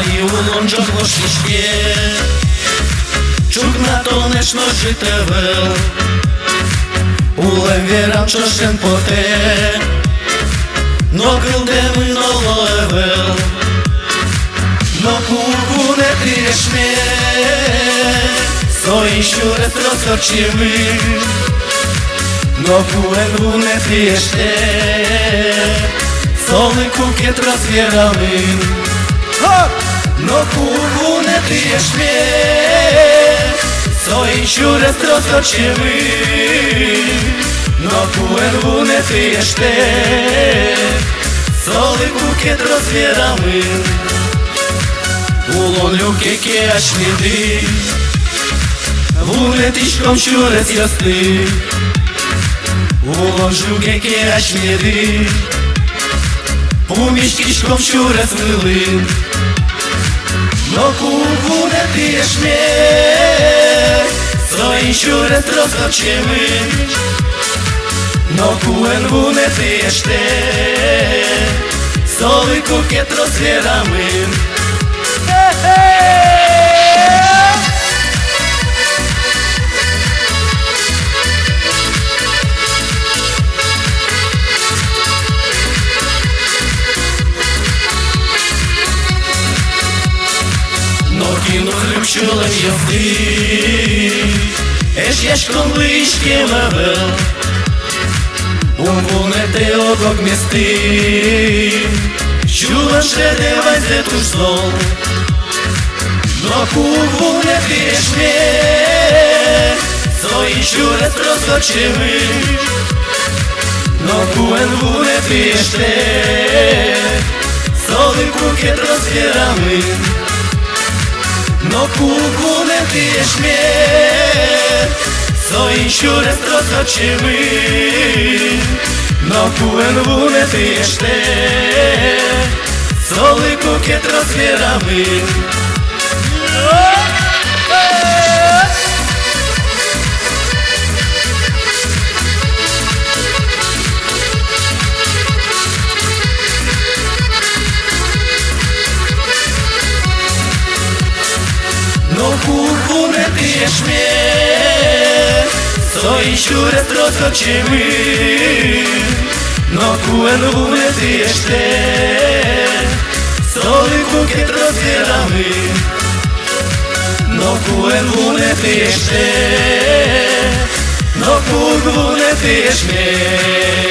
i ulążok ośliście Czuk na to neszno żytevel Ulem wieram czoszen pote No gildem no loevel No kugu ne triešme Soi šure trosočimi No kugu ne triešne Soli kuket razvjerami No kugu ne triešme Soi šure trosočimi No kugu ne triešne Soli kuket razvjerami Улон люки кешниди Вуле тишком шурес ясты Улон жуге кешниди Пумиш кишком шурес мылы Но кувуне тишме Соин шурес розочемы Но куен вуне тиште Соли кукет розверамы Ноги хлюпчулем язди Еш яшком вишки мавел Умвунете огок мести Чулам шеде вайзе туш зол No kugu ne triešme Soji šure trosočimi No kuen vu ne triešne Soli kuket razvjerami No kugu ne triešme Soji šure trosočimi No kuen vu ne triešne Soli kuket razvjerami No kugu ne triešme Soi šure trosočimi No kuen vu ne triešne Soli kuket razvjerami No kuen vu ne triešne No kugu ne triešme